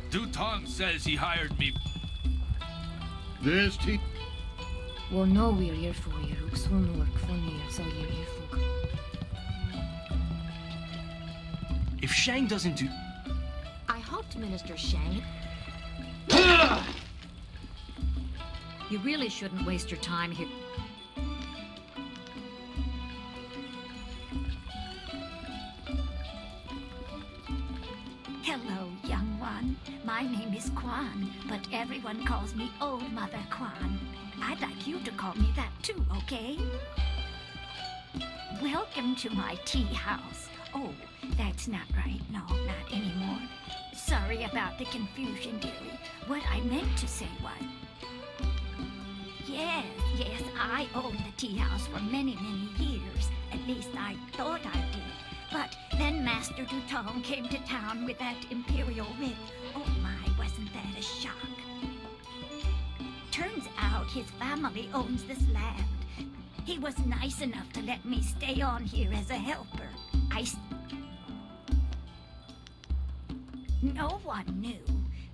Dutong says he hired me. This tea. Well, no, we're here for you. Soon work for you, so you're here for. If Shang doesn't do... I hoped Minister Shang. You really shouldn't waste your time here. Hello, young one. My name is Quan, but everyone calls me Old Mother Quan. I'd like you to call me that too, okay? Welcome to my tea house. Oh, that's not right. No, not anymore. Sorry about the confusion, dearie. What I meant to say was... Yes, I owned the tea house for many, many years. At least I thought I did. But then Master Dutong came to town with that imperial writ. Oh my, wasn't that a shock? Turns out his family owns this land. He was nice enough to let me stay on here as a helper. No one knew.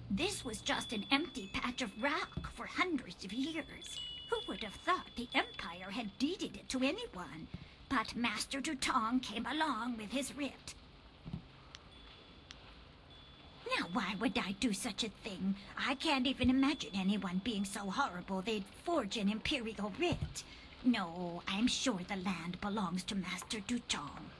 This was just an empty patch of rock for hundreds of years. Who would have thought the Empire had deeded it to anyone? But Master Dutong came along with his writ. Now, why would I do such a thing? I can't even imagine anyone being so horrible they'd forge an imperial writ. No, I'm sure the land belongs to Master Dutong.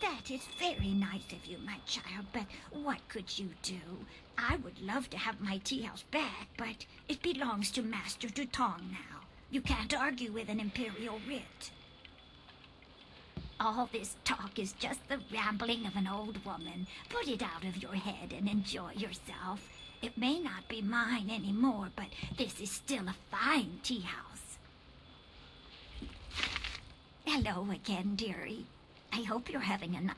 That is very nice of you, my child, but what could you do? I would love to have my tea house back, but it belongs to Master Dutong now. You can't argue with an imperial writ. All this talk is just the rambling of an old woman. Put it out of your head and enjoy yourself. It may not be mine anymore, but this is still a fine tea house. Hello again, dearie. I hope you're having a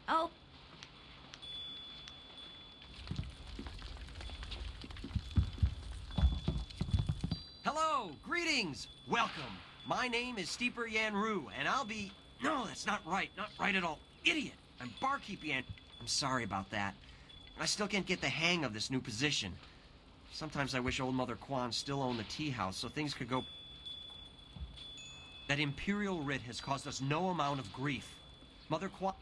Oh. Hello, greetings, welcome. My name is Steeper Yanru, and I'll be... No, that's not right at all. Idiot, I'm Barkeep Yan... I'm sorry about that. I still can't get the hang of this new position. Sometimes I wish Old Mother Quan still owned the tea house so things could go... That imperial writ has caused us no amount of grief. Mother Quan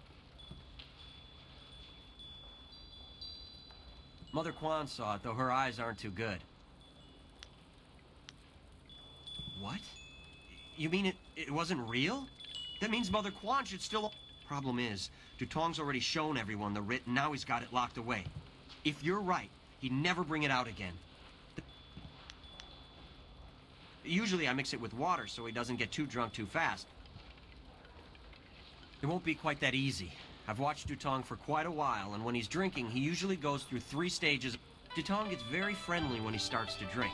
saw it, though her eyes aren't too good. What? You mean it wasn't real? That means Mother Quan should still... Problem is, Dutong's already shown everyone the writ, and now he's got it locked away. If you're right, he'd never bring it out again. Usually I mix it with water so he doesn't get too drunk too fast. It won't be quite that easy. I've watched Dutong for quite a while, and when he's drinking, he usually goes through 3 stages. Dutong gets very friendly when he starts to drink.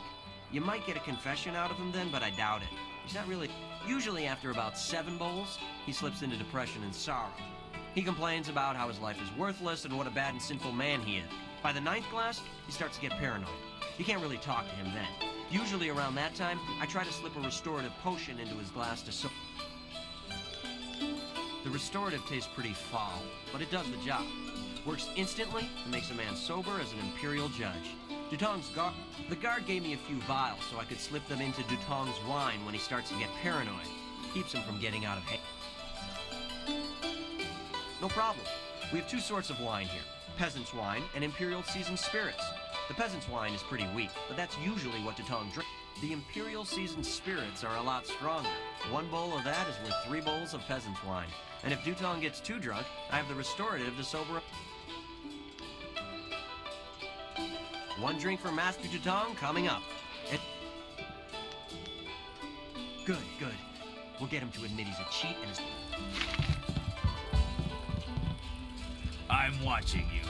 You might get a confession out of him then, but I doubt it. He's not really... Usually after about 7 bowls, he slips into depression and sorrow. He complains about how his life is worthless and what a bad and sinful man he is. By the 9th glass, he starts to get paranoid. You can't really talk to him then. Usually around that time, I try to slip a restorative potion into his glass to The restorative tastes pretty foul, but it does the job. Works instantly and makes a man sober as an imperial judge. Dutong's guard... The guard gave me a few vials so I could slip them into Dutong's wine when he starts to get paranoid. Keeps him from getting out of hand. No problem. We have 2 sorts of wine here. Peasant's wine and imperial seasoned spirits. The peasant's wine is pretty weak, but that's usually what Dutong drinks. The imperial seasoned spirits are a lot stronger. 1 bowl of that is worth 3 bowls of peasant's wine. And if Dutong gets too drunk, I have the restorative to sober up. 1 drink for Master Dutong coming up. Good. We'll get him to admit he's a cheat and his... I'm watching you.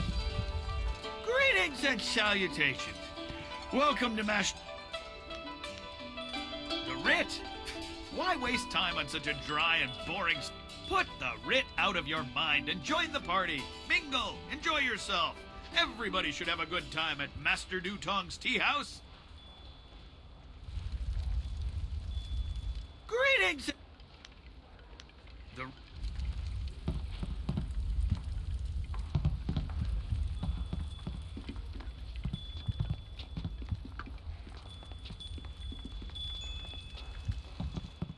Greetings and salutations. Welcome to Master... The writ? Why waste time on such a dry and boring... Put the writ out of your mind and join the party. Mingle. Enjoy yourself. Everybody should have a good time at Master Dutong's tea house. Greetings! The...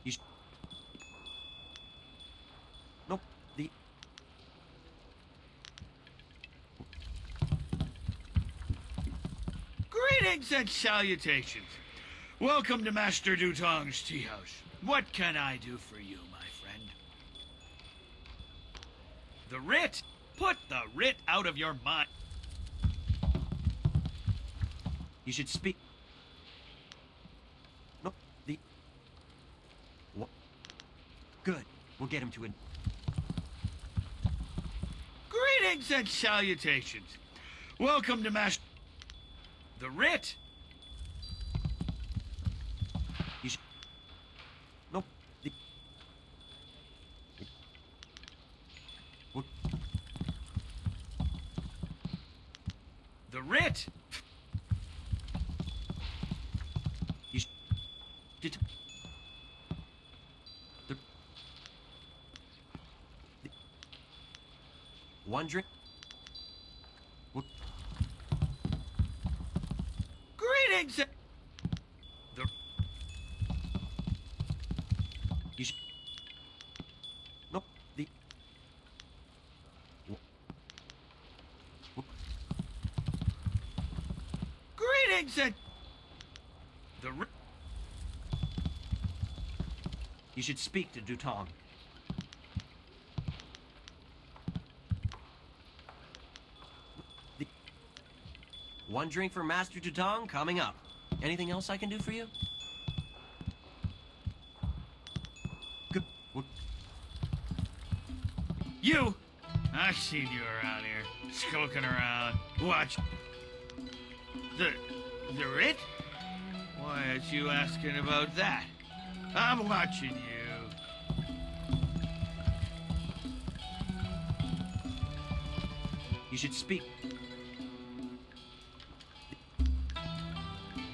You sh- Nope. The... Greetings and salutations. Welcome to Master Dutong's tea house. What can I do for you, my friend? The writ? Put the writ out of your mind. You should speak... Nope. The... What? Good. We'll get him to it. Greetings and salutations. Welcome to Master... The writ? You should... Nope. The... What? The writ? You should... Did... The... The... One drink... What? Greetings and... The... You should... Nope. The... What? What? Greetings and... The writ... You should speak to Dutong. The... One drink for Master Dutong coming up. Anything else I can do for you? Good. What? You! I've seen you around here, skulking around. Watch. The writ? Why aren't you asking about that? I'm watching you. You should speak.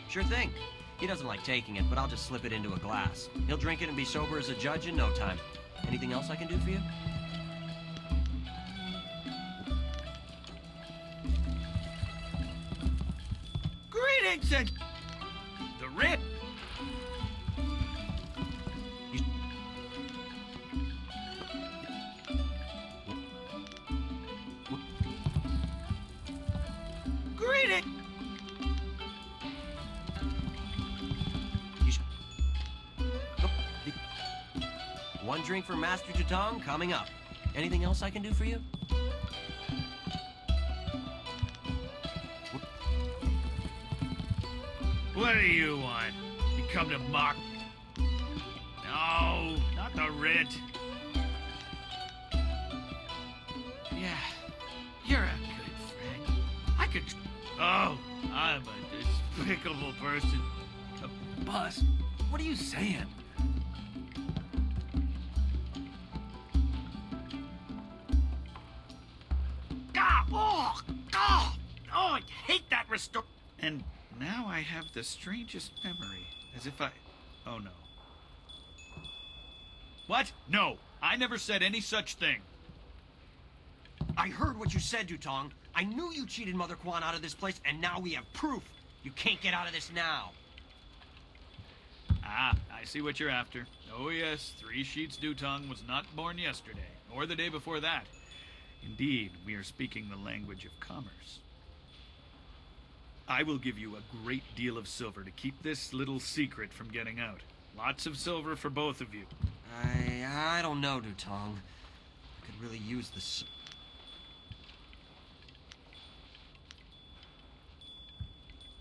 Sure thing. He doesn't like taking it, but I'll just slip it into a glass. He'll drink it and be sober as a judge in no time. Anything else I can do for you? Greetings and... The writ? You... What? Greetings! You should... Nope. The... One drink for Master Dutong coming up. Anything else I can do for you? What do you want? You come to mock... No, not the writ. Yeah, you're a good friend. I could... Oh, I'm a despicable person. Boss, what are you saying? I hate that restore... And now I have the strangest memory. As if I... Oh, no. What? No, I never said any such thing. I heard what you said, Dutong. I knew you cheated Mother Quan out of this place, and now we have proof. You can't get out of this now. Ah, I see what you're after. Oh yes, Three Sheets Dutong was not born yesterday, or the day before that. Indeed, we are speaking the language of commerce. I will give you a great deal of silver to keep this little secret from getting out. Lots of silver for both of you. I don't know, Dutong. I could really use this.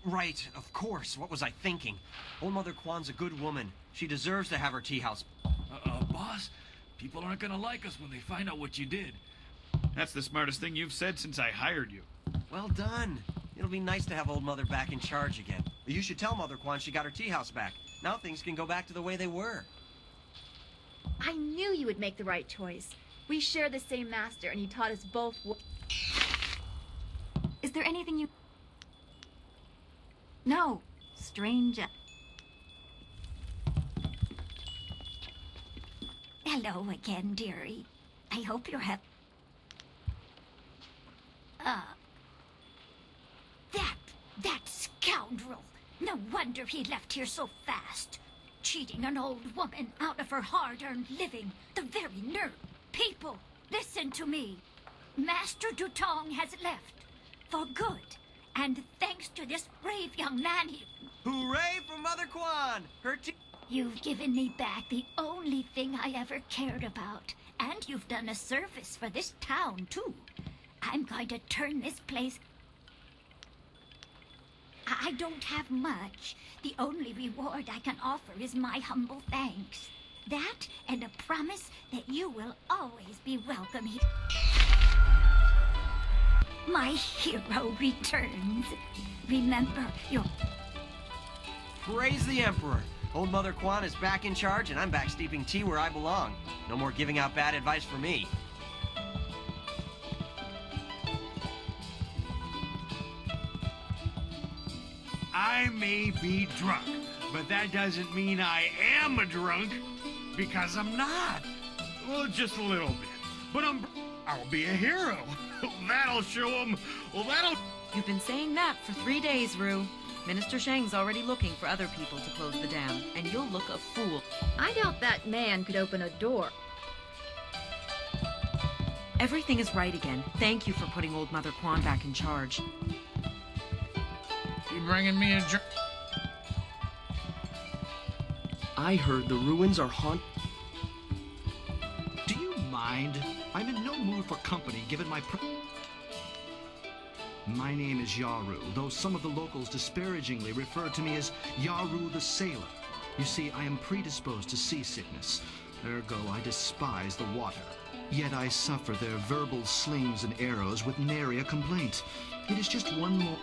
Right, of course. What was I thinking? Old Mother Quan's a good woman. She deserves to have her tea house. Boss, people aren't gonna like us when they find out what you did. That's the smartest thing you've said since I hired you. Well done. It'll be nice to have Old Mother back in charge again. You should tell Mother Quan she got her tea house back. Now things can go back to the way they were. I knew you would make the right choice. We share the same master, and he taught us both. Is there anything you... No, stranger. Hello again, dearie. I hope you're that scoundrel. No wonder he left here so fast. Cheating an old woman out of her hard-earned living. The very nerve. People, listen to me. Master Dutong has left. For good. And thanks to this brave young man, Hooray for Mother Quan! You've given me back the only thing I ever cared about. And you've done a service for this town, too. I'm going to turn this place... I don't have much. The only reward I can offer is my humble thanks. That and a promise that you will always be welcome here. My hero returns. Remember your... Praise the Emperor! Old Mother Quan is back in charge, and I'm back steeping tea where I belong. No more giving out bad advice for me. I may be drunk, but that doesn't mean I am a drunk, because I'm not. Well, just a little bit. But I'll be a hero. That'll show them. Well, that'll... You've been saying that for 3 days, Rue. Minister Shang's already looking for other people to close the dam, and you'll look a fool. I doubt that man could open a door. Everything is right again. Thank you for putting old Mother Quan back in charge. You bringing me a drink? I heard the ruins are haunted. Do you mind? I'm in no mood for company, given my My name is Yaru, though some of the locals disparagingly refer to me as Yaru the Sailor. You see, I am predisposed to seasickness. Ergo, I despise the water. Yet I suffer their verbal slings and arrows with nary a complaint. It is just one more...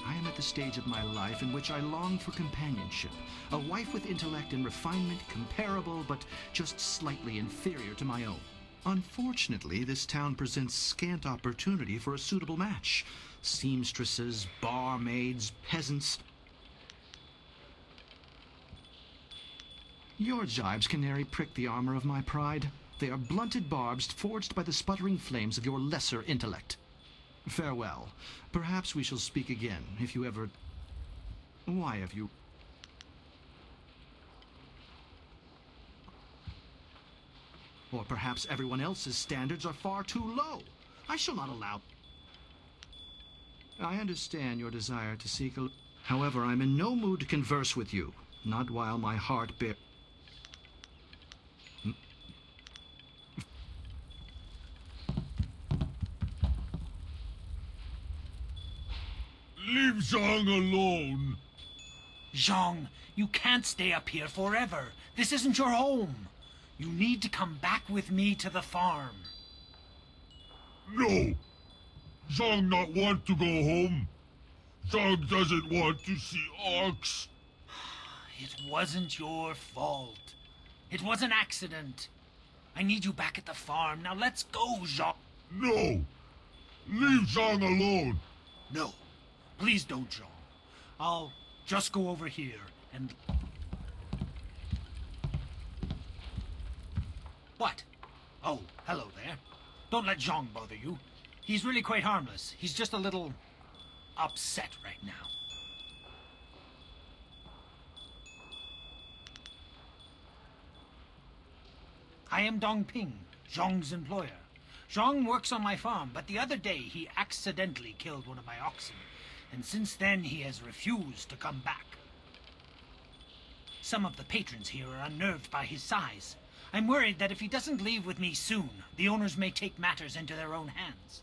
I am at the stage of my life in which I long for companionship. A wife with intellect and refinement comparable, but just slightly inferior to my own. Unfortunately, this town presents scant opportunity for a suitable match. Seamstresses, barmaids, peasants. Your jibes can nary prick the armor of my pride. They are blunted barbs forged by the sputtering flames of your lesser intellect. Farewell. Perhaps we shall speak again, if you ever... Why have you... Or perhaps everyone else's standards are far too low. I shall not allow... I understand your desire to seek a... However, I'm in no mood to converse with you. Not while my heart bear... Leave Zhang alone. Zhang, you can't stay up here forever. This isn't your home. You need to come back with me to the farm. No. Zhang not want to go home. Zhang doesn't want to see Ox. It wasn't your fault. It was an accident. I need you back at the farm. Now let's go, Zhang. No. Leave Zhang alone. No. Please don't, Zhang. I'll just go over here and... What? Oh, hello there. Don't let Zhang bother you. He's really quite harmless. He's just a little upset right now. I am Dong Ping, Zhang's employer. Zhang works on my farm, but the other day he accidentally killed one of my oxen, and since then he has refused to come back. Some of the patrons here are unnerved by his size. I'm worried that if he doesn't leave with me soon, the owners may take matters into their own hands.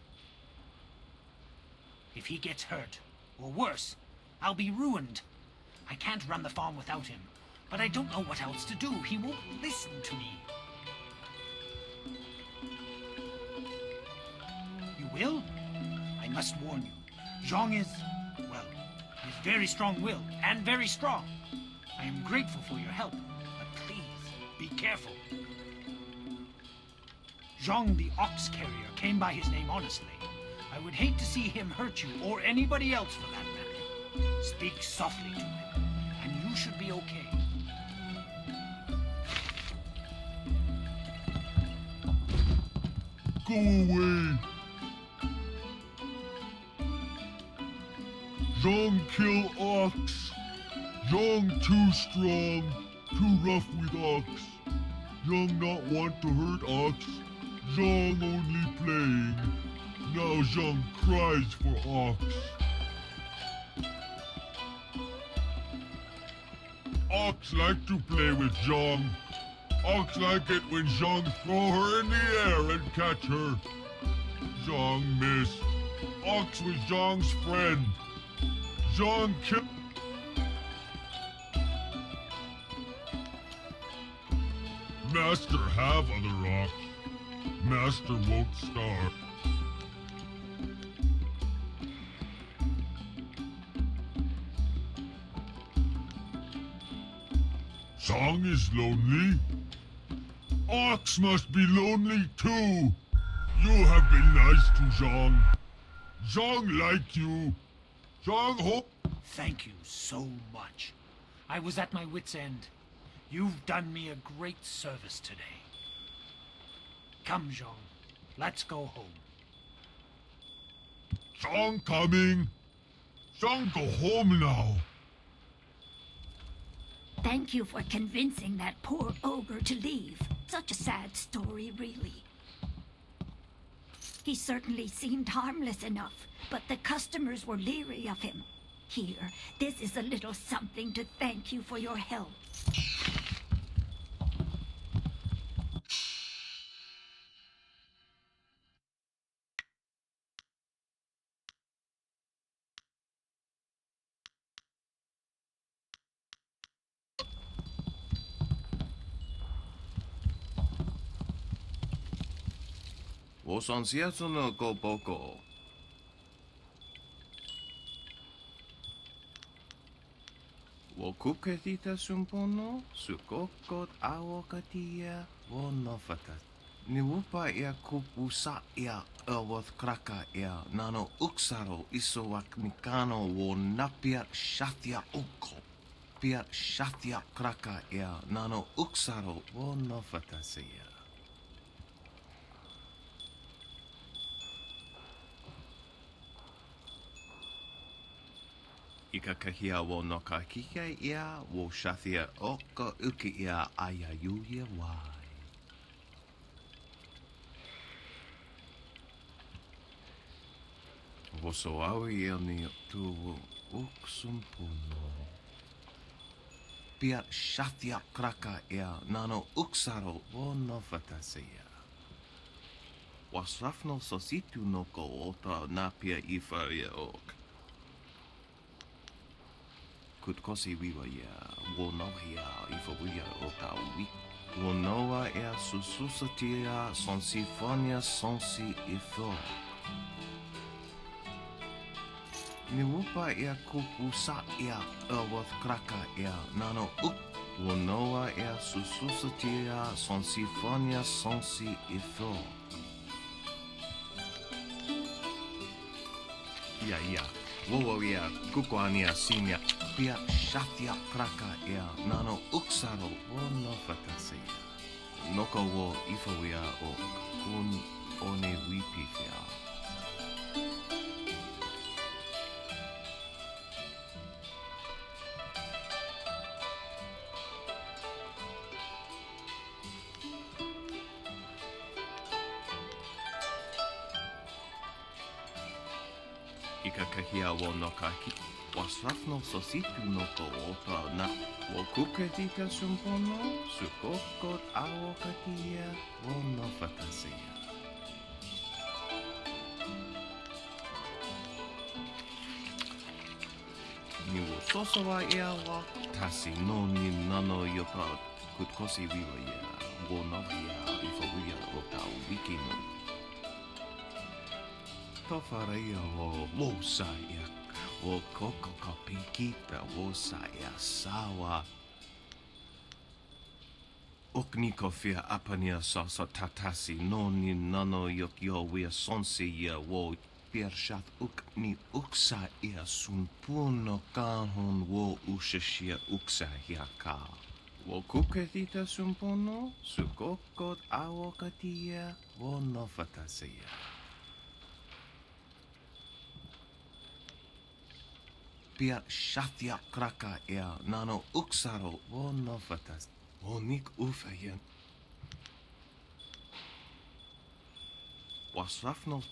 If he gets hurt, or worse, I'll be ruined. I can't run the farm without him, but I don't know what else to do. He won't listen to me. You will? I must warn you. Zhang is, well, he's very strong-willed and very strong. I am grateful for your help, but please, be careful. Zhang the ox carrier came by his name honestly. I would hate to see him hurt you, or anybody else for that matter. Speak softly to him, and you should be okay. go away. Zhang kill Ox. Zhang too strong, too rough with Ox. Zhang not want to hurt Ox. Zhang only playing. Now Zhang cries for Ox. Ox like to play with Zhang. Ox like it when Zhang throw her in the air and catch her. Zhang miss. Ox was Zhang's friend. Zhang kill. Master have other Ox. Master won't starve. Zhang is lonely. Ox must be lonely too. You have been nice to Zhang. Zhang like you. Zhang hope. Thank you so much. I was at my wit's end. You've done me a great service today. Come, Zhang. Let's go home. Zhang coming. Zhang go home now. Thank you for convincing that poor ogre to leave. Such a sad story, really. He certainly seemed harmless enough, but the customers were leery of him. Here, this is a little something to thank you for your help. Wo son cierto no go poco. Wo kuketita sumpono, su kokot awokatia, wo nofatat. Ni wupa ia kupusa ia awoth kraka ia, nano uksaro isowak mikano wo napia shatia uko. Pia shatia kraka ia, nano uksaro wo nofatasia. Ika kahia wo no ka kika ia, wo shathia oka uki ia aya yuya wai. Wo so awi ia ni tu wo uksumpuno. Pia shathia kraka ia, nano uksaro wo no fatasia. Wasrafno sositu no ko ota napia ifaria ok. Kutkosi wiwa ia, wo no hia ifa wia o ka wi. Wo noa ea sususatia sonsifonia sonsi ifo. Ni wupa ea kupusa ea awath kraka ea nano uk. Wo noa ea sususatia sonsifonia sonsi ifo. Ia. Wo ia kukoania simia. Pia shatia kraka ea nano uksaro wo no fatasia. Noko wo ifawia o kun one wipifia. Ika kahia wo no kaki. Wasrafno sositu no ko ota na. Wo kuketita sumpono, su kokot awokatia, wo no fatasia. Ni wo sosawa ea wa, tasi no ni nano yoka kutkosi wiwa ia, wo no ia ifawia o ka wiki no. Tofara ia wo sa ia. Wo koko kapikita wo saya sawa. Okniko fia apania sasa tatasi no ni nano yokyo wia sonsi ia wo piershat ukni uksa ia sumpuno kahon wo ushashia uksa hiaka. Wo kuketita sumpono, su kokot awokatia, wo no fantasia. Pia shatia kraka ea nano uksaro wo no fantas. Wo nik ufayen. Wasrafno.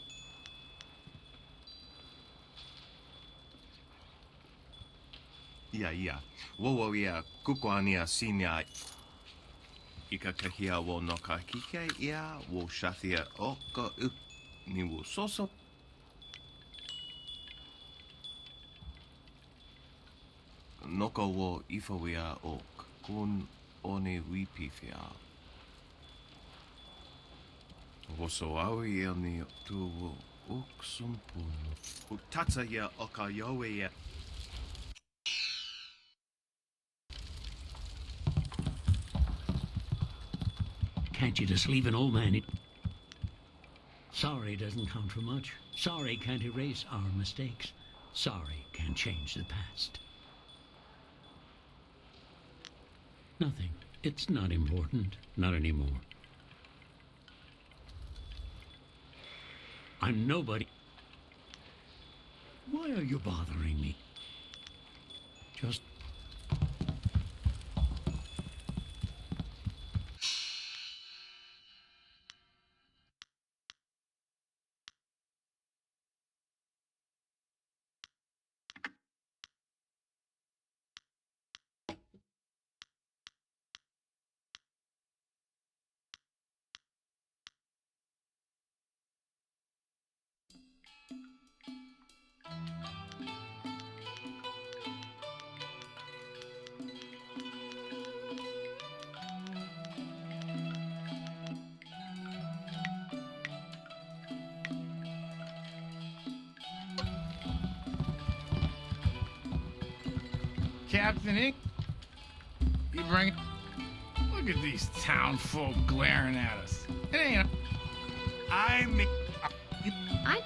Ja. Wo ia kukwania sinia. Ika kahia wo no ka kike ia wo shatia oka up ni wo soso. Noko wo ifawia ok kun one wipifia. Wo so awi ni tu wo uksumpun. Utatsa ya oka yowe ya. Can't you just leave an old man in? Sorry doesn't count for much. Sorry can't erase our mistakes. Sorry can't change the past. Nothing. It's not important. Not anymore. I'm nobody. Why are you bothering me? Just... Captain Ink, you bring... Look at these town folk glaring at us. It ain't... I'm... I...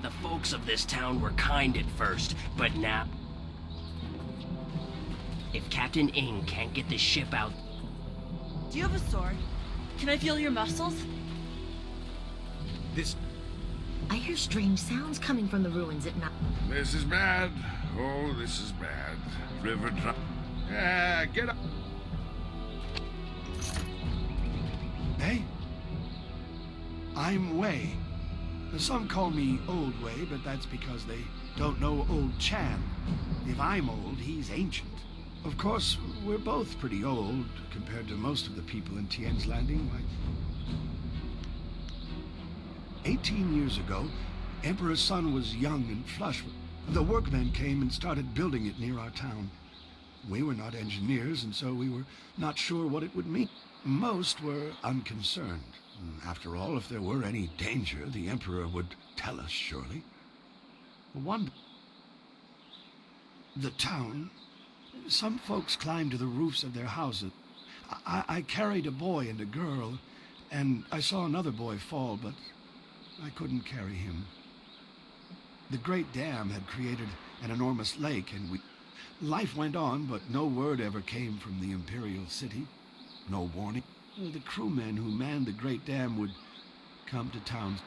The folks of this town were kind at first, but now... If Captain Ing can't get this ship out... Do you have a sword? Can I feel your muscles? This... I hear strange sounds coming from the ruins at night. This is bad. Oh, this is bad. River dry. Yeah, get up. Hey? I'm Wei. Some call me Old Wei, but that's because they don't know Old Chan. If I'm old, he's ancient. Of course, we're both pretty old compared to most of the people in Tien's Landing. 18 years ago, Emperor's son was young and flush. The workmen came and started building it near our town. We were not engineers, and so we were not sure what it would mean. Most were unconcerned. After all, if there were any danger, the Emperor would tell us, surely. The town, some folks climbed to the roofs of their houses. I carried a boy and a girl, and I saw another boy fall, but I couldn't carry him. The Great Dam had created an enormous lake, and life went on, but no word ever came from the Imperial City. No warning. The crewmen who manned the Great Dam would come to town.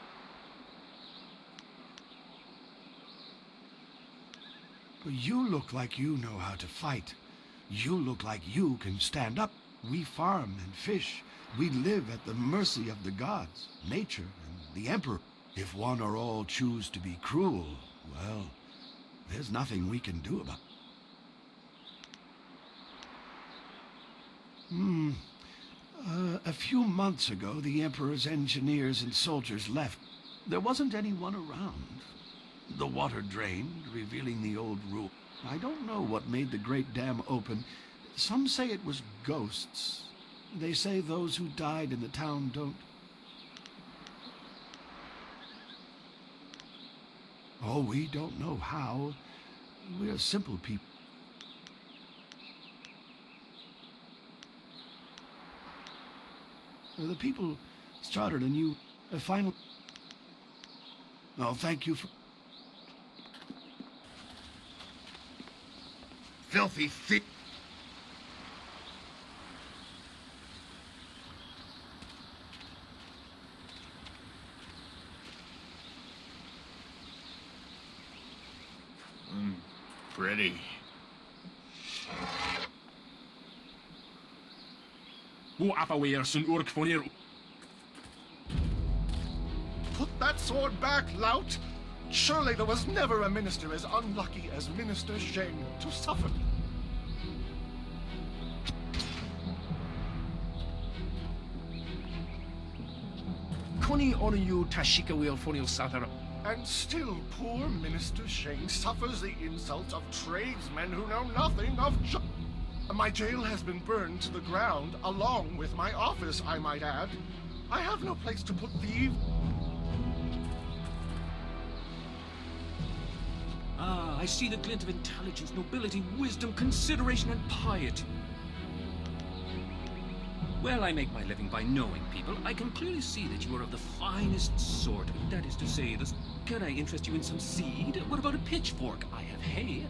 You look like you know how to fight. You look like you can stand up. We farm and fish. We live at the mercy of the gods, nature, and the Emperor. If one or all choose to be cruel, well, there's nothing we can do about it. A few months ago, the Emperor's engineers and soldiers left. There wasn't anyone around. The water drained, revealing the old rule. I don't know what made the great dam open. Some say it was ghosts. They say those who died in the town don't... Oh, we don't know how. We're simple people. The people started a new, final... Oh, thank you for... Filthy thief. Pretty. Put that sword back, lout! Surely there was never a minister as unlucky as Minister Zheng to suffer. Koni Onuyu Tashika will Fonil Satara. And still poor Minister Zheng suffers the insults of tradesmen who know nothing of My jail has been burned to the ground, along with my office, I might add. I have no place to put thieves. Ah, I see the glint of intelligence, nobility, wisdom, consideration, and piety. Well, I make my living by knowing people. I can clearly see that you are of the finest sort. That is to say, can I interest you in some seed? What about a pitchfork? I have hay.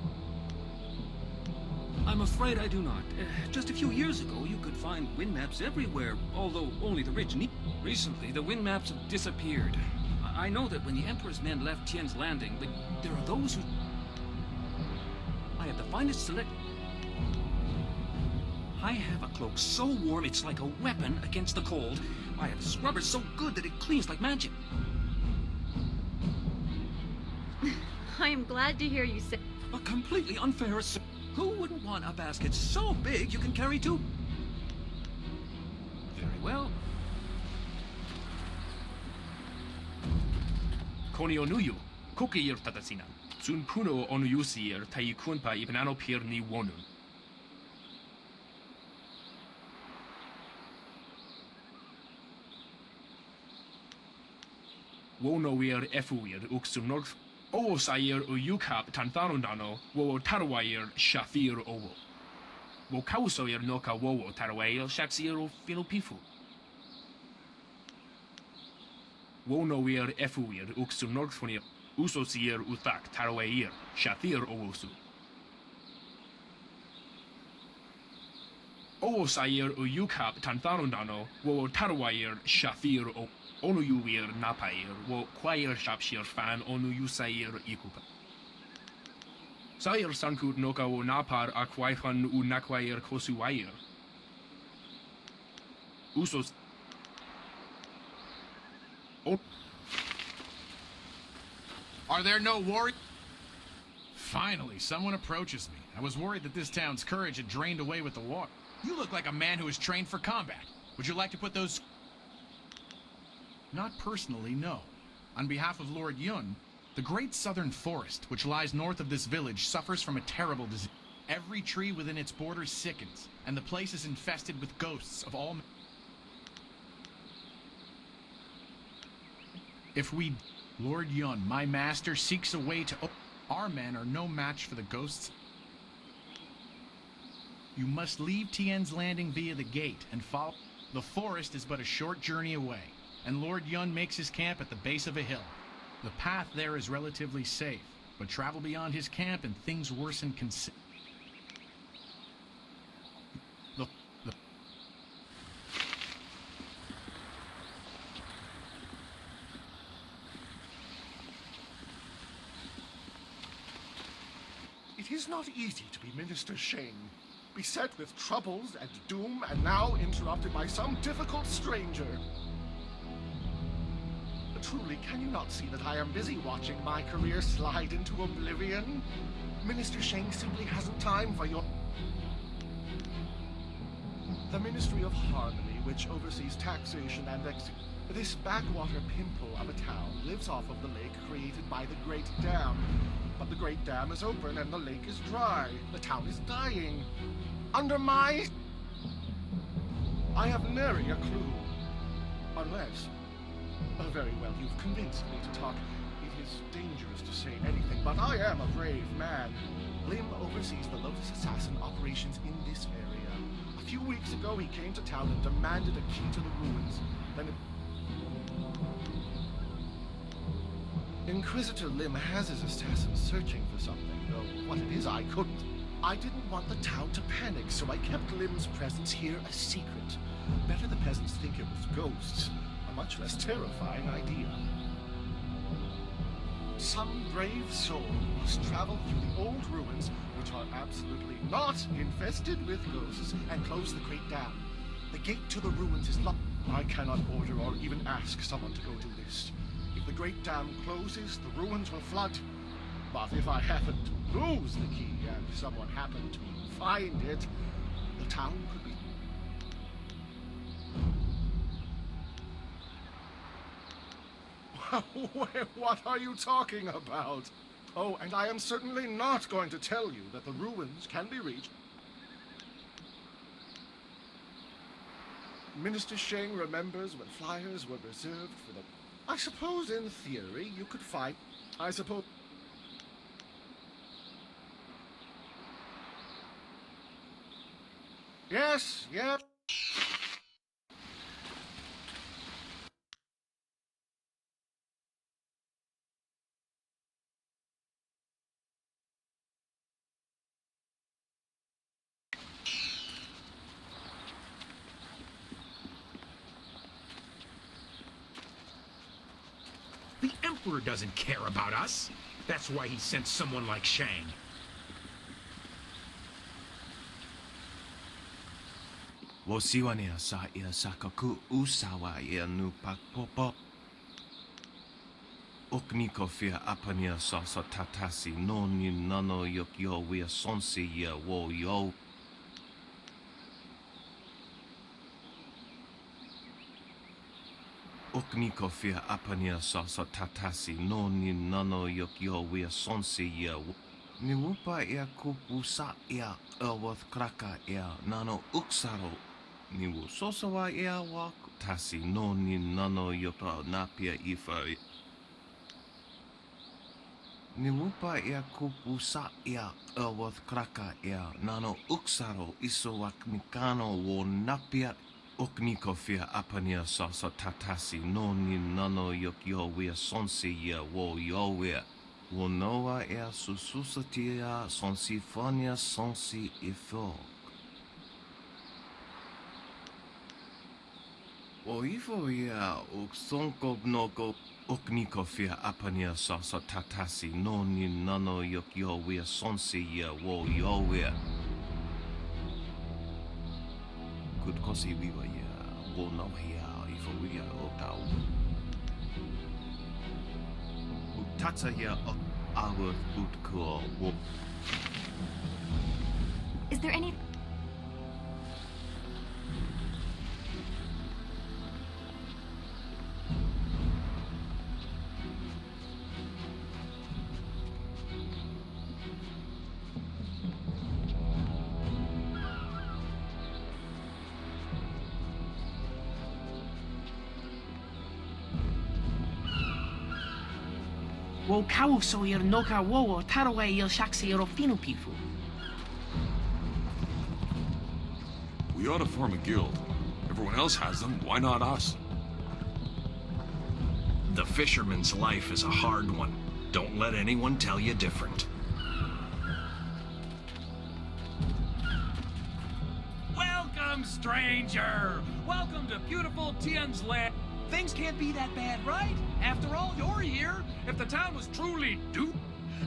I'm afraid I do not. Just a few years ago, you could find wind maps everywhere, although only the rich need. Recently, the wind maps have disappeared. I know that when the Emperor's men left Tian's Landing, but there are those who... I have the finest select... I have a cloak so warm it's like a weapon against the cold. I have a scrubber so good that it cleans like magic. I am glad to hear you say... A completely unfair... Who wouldn't want a basket so big you can carry two? Very well. Koni onuyu, kokiyir tatasina. Sun puno onuyusir taikunpa ibnano pirni wonun. Wonoir efuir uksunorth. O sair uyukap tantharundano, wo tarwair shafir owo. Wo kausoir noka wo tarwair shaksir o filopifu. Wonoir efuir uksunorthfonir, usosir uthak tarwair shafir owosu. O sair uyukap tantharundano, wo tarwair shafir o. Onuyuir napair, wo quair shapshir fan onuyusair ikupa. Sair sankut noka wo napar aquaifan u nakwair kosuair. Usos. Are there no warriors? Finally, someone approaches me. I was worried that this town's courage had drained away with the water. You look like a man who is trained for combat. Would you like to put those... Not personally, no. On behalf of Lord Yun, the great southern forest, which lies north of this village, suffers from a terrible disease. Every tree within its borders sickens, and the place is infested with ghosts of all... If we... Lord Yun, my master, seeks a way to... Our men are no match for the ghosts. You must leave Tian's Landing via the gate and follow... The forest is but a short journey away, and Lord Yun makes his camp at the base of a hill. The path there is relatively safe, but travel beyond his camp and things worsen considerably. It It is not easy to be Minister Shane, beset with troubles and doom, and now interrupted by some difficult stranger. Truly, can you not see that I am busy watching my career slide into oblivion? Minister Shane simply hasn't time for your... The Ministry of Harmony, which oversees taxation and this backwater pimple of a town lives off of the lake created by the Great Dam. But the Great Dam is open and the lake is dry. The town is dying. Under my... I have nary a clue. Unless... Oh, very well, you've convinced me to talk. It is dangerous to say anything, but I am a brave man. Lim oversees the Lotus Assassin operations in this area. A few weeks ago, he came to town and demanded a key to the ruins. Then Inquisitor Lim has his assassins searching for something, though what it is I couldn't. I didn't want the town to panic, so I kept Lim's presence here a secret. Better the peasants think it was ghosts. A much less terrifying idea. Some brave soul must travel through the old ruins, which are absolutely not infested with ghosts, and close the Great Dam. The gate to the ruins is locked. I cannot order or even ask someone to go do this. If the Great Dam closes, the ruins will flood. But if I happen to lose the key and someone happened to find it, the town could be... What are you talking about? Oh, and I am certainly not going to tell you that the ruins can be reached. Minister Sheng remembers when flyers were reserved for the... I suppose in theory you could find... I suppose... Yes, yes. The Emperor doesn't care about us. That's why he sent someone like Shang. Wosiwania sa ia sakaku usawa ia nu pakpopo. Okniko fia apania sasa tatasi no ni nano yokyo wia sonsi ia wo yo. Okniko fia apania sasa tatasi no ni nano yokyo wia sonsi ia wo. Ni wupa ia kupu sa ia Elworth kraka ia nano uksaro. Niwu sosawa ia wak tasi no ni nano yopa napia ifa. Niwupa ia kupu sa ia Elworth kraka ia nano uksaro isowak mikano wo napia. Okniko fia apania sasa tatasi no ni nano yokyo wia sonsi ia wo yowia. Wo noa ia sususatia sonsi fonia sonsi ifo. O ifo ia uksonko noko okniko fia apania sasa tatasi no ni nano yokyo wia sonsi ia wo yowia. Kutkosi viva ia wo no hia ifo ia otau. Utatsa ia awa utko wo. Is there any... Wo kauso ir noka wo tarawe il shaksi finu pifu. We ought to form a guild. Everyone else has them, why not us? The fisherman's life is a hard one. Don't let anyone tell you different. Welcome, stranger! Welcome to beautiful Tian's land. Things can't be that bad, right? After all, you're here. If the town was truly doomed,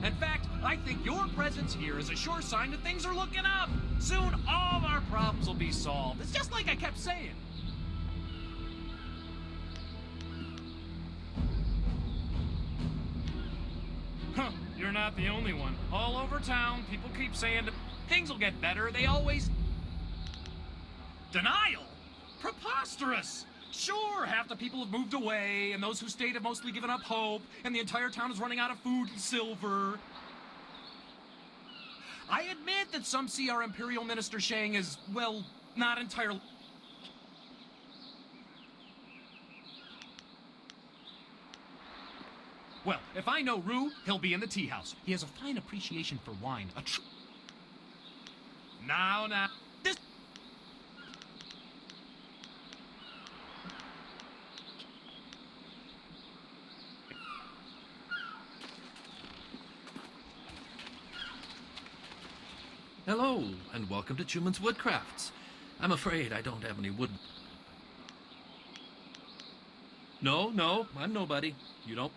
In fact, I think your presence here is a sure sign that things are looking up. Soon, all our problems will be solved. It's just like I kept saying. Huh, you're not the only one. All over town, people keep saying that things will get better. They always... Denial? Preposterous! Sure, half the people have moved away, and those who stayed have mostly given up hope, and the entire town is running out of food and silver. I admit that some see our Imperial Minister Shang as, well, not entirely... Well, if I know Rue, he'll be in the tea house. He has a fine appreciation for wine. Now, this... Hello, and welcome to Chuman's Woodcrafts. I'm afraid I don't have any wood... No, I'm nobody. You don't...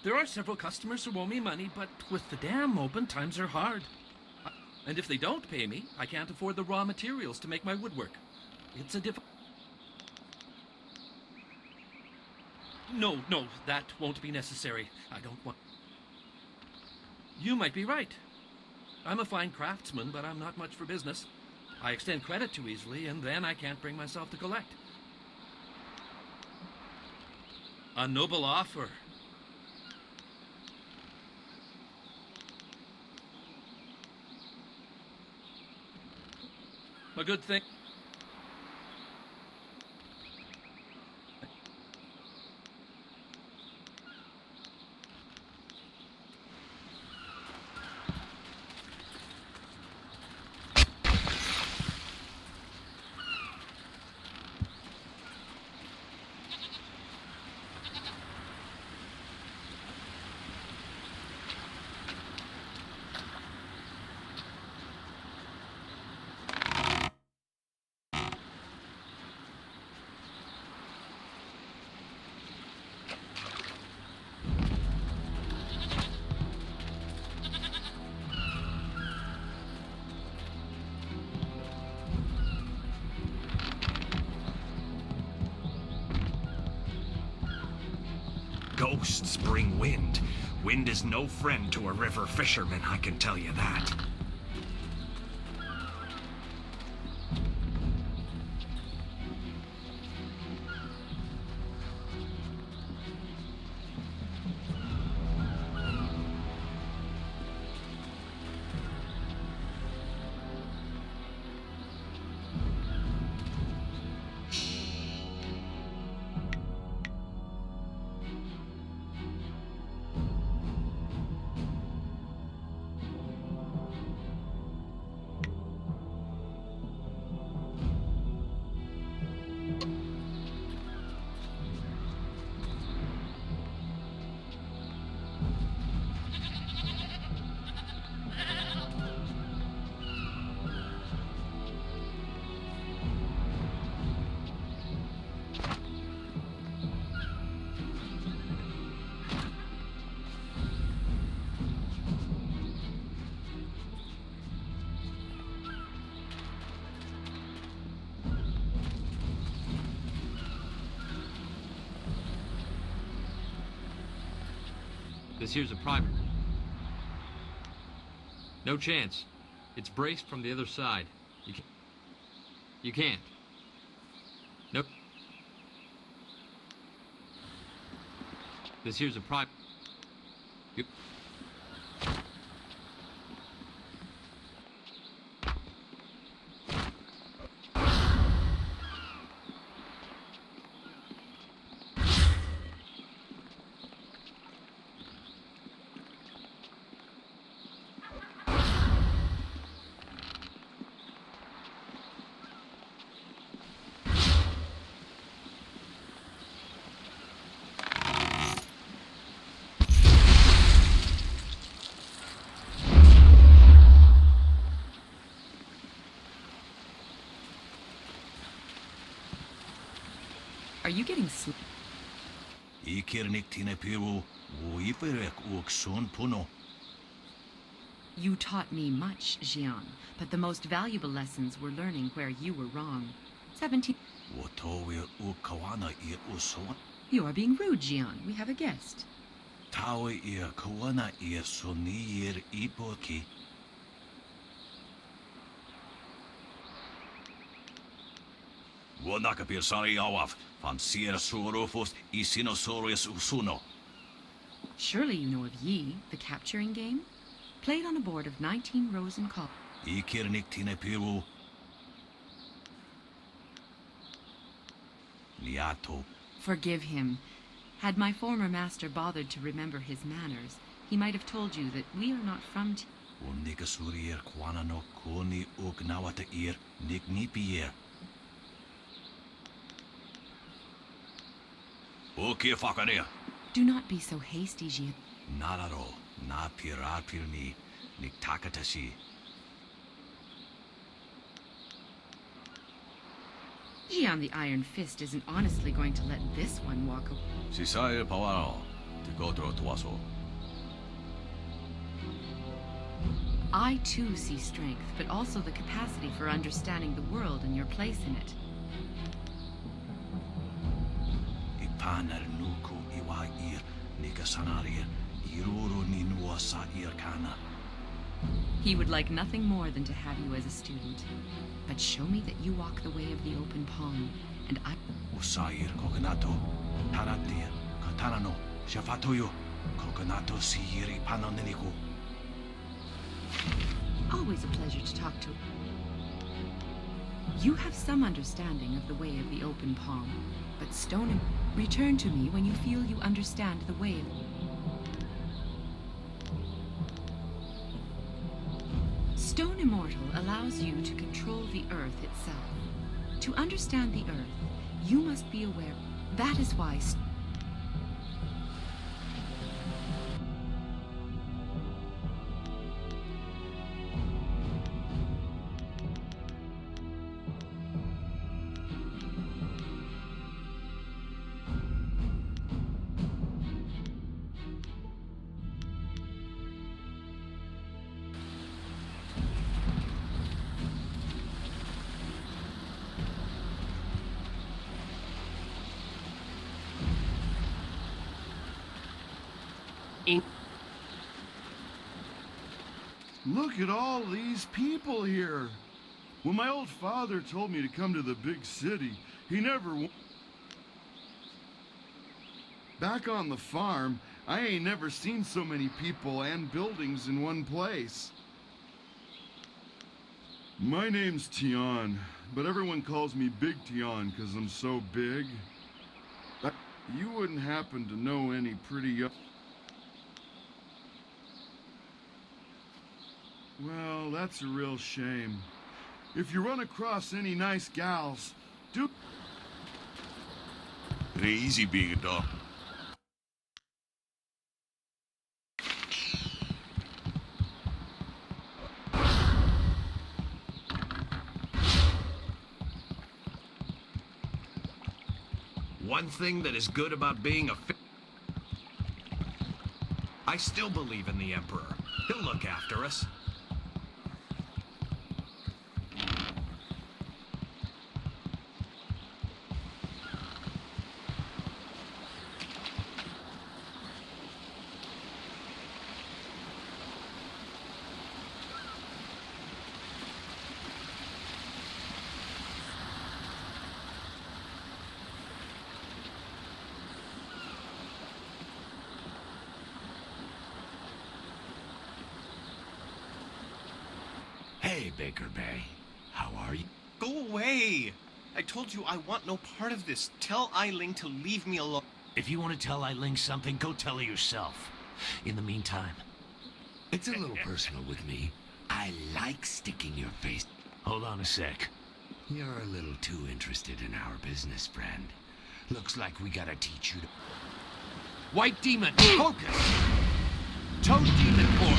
There are several customers who owe me money, but with the dam open, times are hard. And if they don't pay me, I can't afford the raw materials to make my woodwork. It's a No, that won't be necessary. I don't want... You might be right. I'm a fine craftsman, but I'm not much for business. I extend credit too easily, and then I can't bring myself to collect. A noble offer. A good thing. Ghosts bring wind. Wind is no friend to a river fisherman, I can tell you that. This here's a private. No chance. It's braced from the other side. You can't. Nope. This here's a private. Yep. Are you getting sleep? Ikirnik tine piru, You taught me much, Jian, but the most valuable lessons were learning where you were wrong. 17. You are being rude, Jian. We have a guest. Surely you know of Yi, the capturing game? Played on a board of 19 rows and columns. Forgive him. Had my former master bothered to remember his manners, he might have told you that we are not from Do not be so hasty, Jian. Jian the Iron Fist isn't honestly going to let this one walk away. I too see strength, but also the capacity for understanding the world and your place in it. He would like nothing more than to have you as a student. But show me that you walk the way of the open palm, and I... Always a pleasure to talk to. You have some understanding of the way of the open palm, but Stone... Return to me when you feel you understand the way of... Stone Immortal allows you to control the Earth itself. To understand the Earth, you must be aware. That is why... Look at all these people here. When my old father told me to come to the big city, he never... Back on the farm, I ain't never seen so many people and buildings in one place. My name's Tian, but everyone calls me Big Tian because I'm so big. You wouldn't happen to know any pretty... Well, that's a real shame. If you run across any nice gals, do... It ain't easy being a dog. One thing that is good about being a I still believe in the Emperor. He'll look after us. Hey, Baker Bay. How are you? Go away! I told you I want no part of this. Tell Eiling to leave me alone. If you want to tell Eiling something, go tell her yourself. In the meantime, it's a little personal with me. I like sticking your face. Hold on a sec. You're a little too interested in our business, friend. Looks like we gotta teach you to... White Demon, focus! Toad Demon form!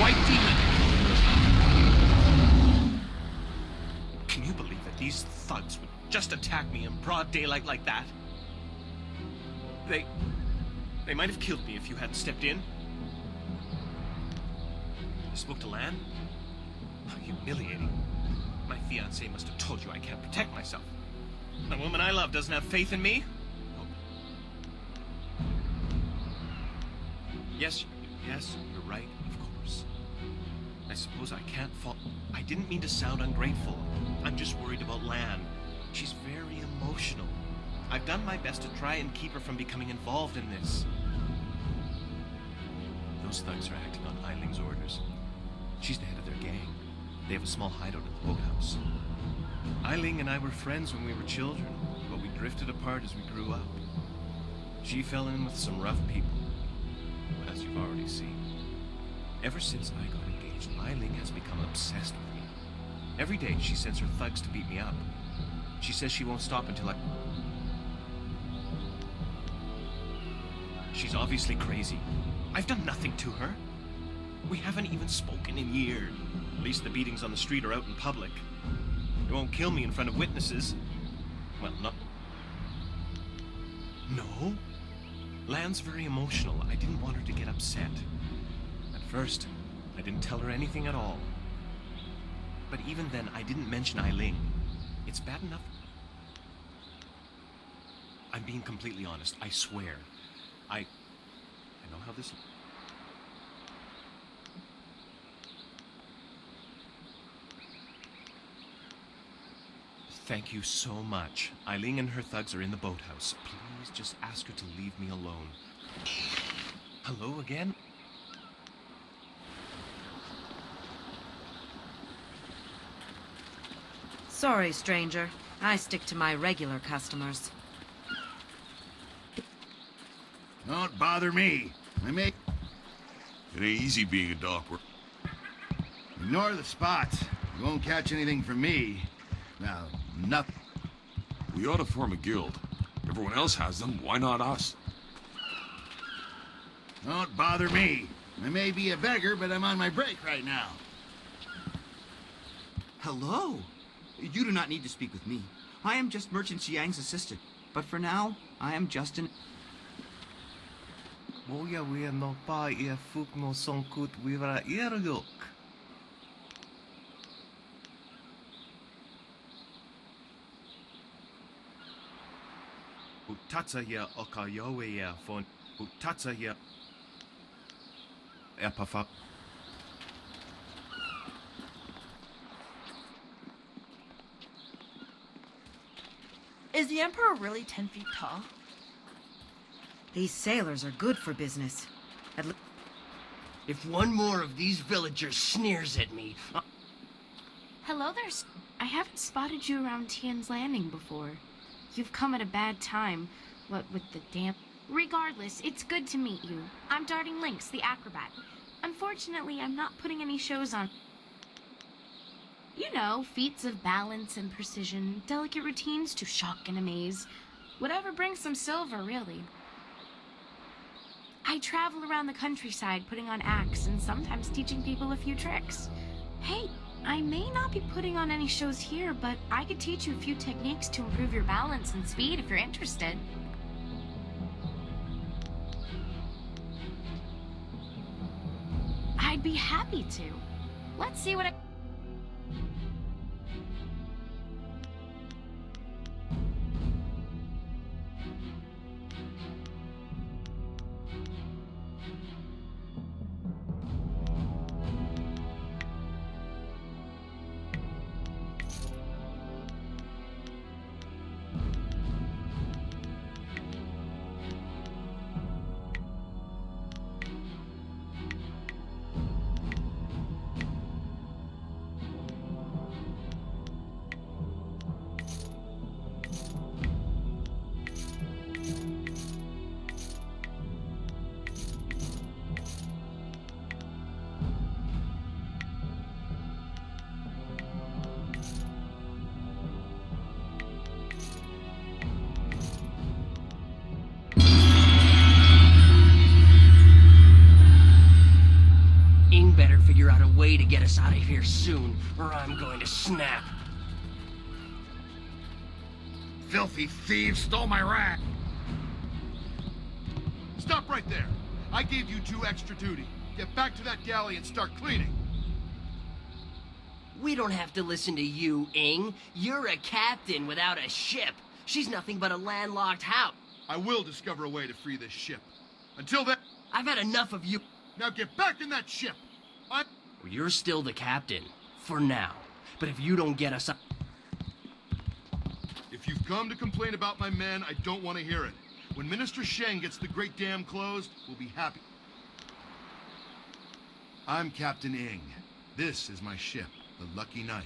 White Demon! broad daylight like that. They might have killed me if you hadn't stepped in. You spoke to Lan? How humiliating. My fiancé must have told you I can't protect myself. The woman I love doesn't have faith in me? Yes, you're right, of course. I suppose I can't fault... I didn't mean to sound ungrateful. I'm just worried about Lan. She's very emotional. I've done my best to try and keep her from becoming involved in this. Those thugs are acting on Eiling's orders. She's the head of their gang. They have a small hideout at the boathouse. Eiling and I were friends when we were children, but we drifted apart as we grew up. She fell in with some rough people, as you've already seen. Ever since I got engaged, Eiling has become obsessed with me. Every day she sends her thugs to beat me up. She says she won't stop until I... She's obviously crazy. I've done nothing to her. We haven't even spoken in years. At least the beatings on the street are out in public. It won't kill me in front of witnesses. Well, not... No. Lan's very emotional. I didn't want her to get upset. At first, I didn't tell her anything at all. But even then, I didn't mention Eiling. It's bad enough. I'm being completely honest, I swear. I know how this... Thank you so much. Eiling and her thugs are in the boathouse. Please just ask her to leave me alone. Hello again? Sorry, stranger. I stick to my regular customers. Don't bother me. I may... It ain't easy being a dock worker. Ignore the spots. You won't catch anything from me. Now, nothing. We ought to form a guild. Everyone else has them, why not us? Don't bother me. I may be a beggar, but I'm on my break right now. Hello. You do not need to speak with me. I am just Merchant Xiang's assistant. But for now, I am just an... Moya we no pa ia fuk no sonkut wira irguk. Utatsa ya okayowe ya fon. Utatsa ya... Epafa... Is the Emperor really 10 feet tall? These sailors are good for business. If one more of these villagers sneers at me... Hello there. I haven't spotted you around Tian's Landing before. You've come at a bad time, what with the damp... Regardless, it's good to meet you. I'm Darting Lynx, the acrobat. Unfortunately, I'm not putting any shows on. You know, feats of balance and precision, delicate routines to shock and amaze. Whatever brings some silver, really. I travel around the countryside putting on acts and sometimes teaching people a few tricks. Hey, I may not be putting on any shows here, but I could teach you a few techniques to improve your balance and speed if you're interested. I'd be happy to. Let's see what I... better figure out a way to get us out of here soon, or I'm going to snap. filthy thieves stole my rat. Stop right there. I gave you 2 extra duty. Get back to that galley and start cleaning. We don't have to listen to you, Ing. You're a captain without a ship. She's nothing but a landlocked house. I will discover a way to free this ship. Until then... I've had enough of you. Now get back in that ship! You're still the captain. For now. But if you don't get us up... If you've come to complain about my men, I don't want to hear it. When Minister Sheng gets the Great Dam closed, we'll be happy. I'm Captain Ing. This is my ship, the Lucky Knight.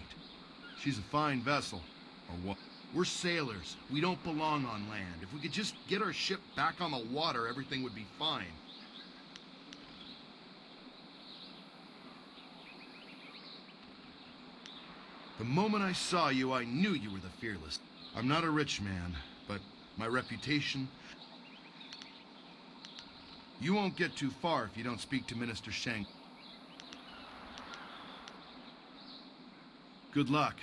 She's a fine vessel. Or what? We're sailors. We don't belong on land. If we could just get our ship back on the water, everything would be fine. The moment I saw you, I knew you were the Fearless. I'm not a rich man, but my reputation... You won't get too far if you don't speak to Minister Sheng. Good luck.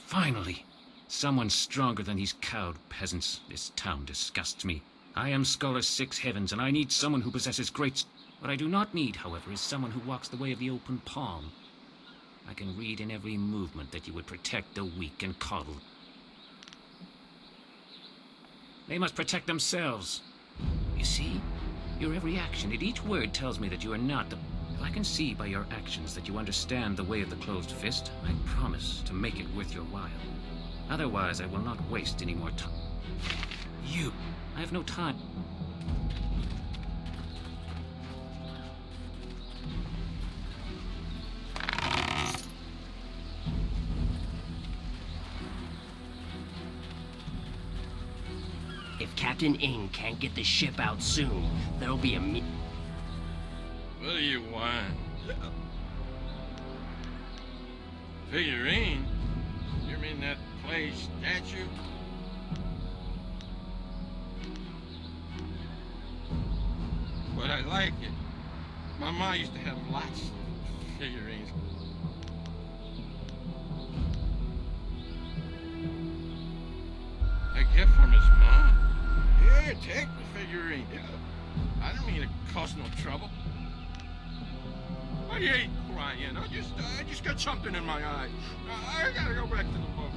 Finally! Someone stronger than these cowed peasants. This town disgusts me. I am Scholar Six Heavens, and I need someone who possesses great... What I do not need, however, is someone who walks the way of the open palm. I can read in every movement that you would protect the weak and coddled. They must protect themselves. You see? Your every action, and each word tells me that you are not the... If I can see by your actions that you understand the way of the closed fist, I promise to make it worth your while. Otherwise, I will not waste any more time. You! I have no time. If Captain Ing can't get the ship out soon, there'll be a What do you want? Figurine? You mean that clay statue? But I like it. My mom used to have lots of figurines. A gift from his mom? Here, take the figurine. I didn't mean to cause no trouble. I ain't crying. I just got something in my eye. I gotta go back to the boat.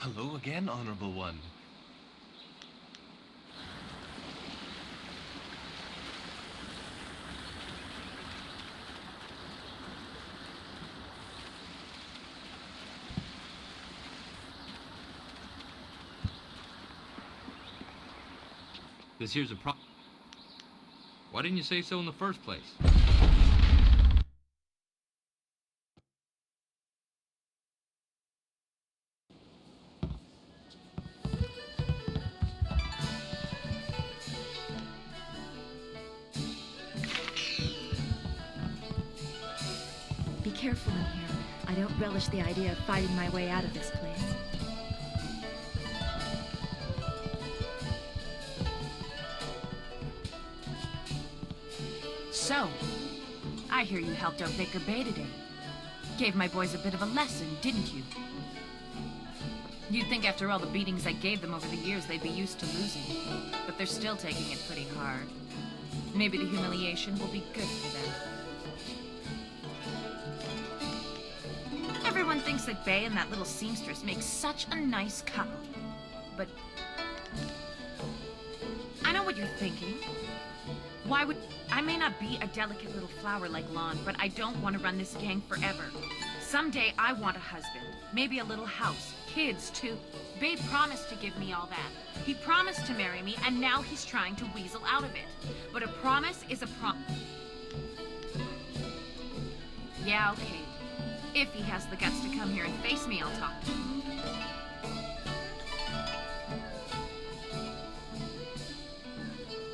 Hello again, Honorable One. This here's a problem. Why didn't you say so in the first place? careful in here. I don't relish the idea of fighting my way out of this place. So, I hear you helped out Baker Bay today. Gave my boys a bit of a lesson, didn't you? You'd think after all the beatings I gave them over the years they'd be used to losing. But they're still taking it pretty hard. Maybe the humiliation will be good for them. Everyone thinks that Bay and that little seamstress make such a nice couple. But I know what you're thinking. Why would... I may not be a delicate little flower like Lon, but I don't want to run this gang forever. Someday I want a husband, maybe a little house, kids too. Bay promised to give me all that. He promised to marry me, and now he's trying to weasel out of it. But a promise is a Yeah, okay. If he has the guts to come here and face me, I'll talk to him.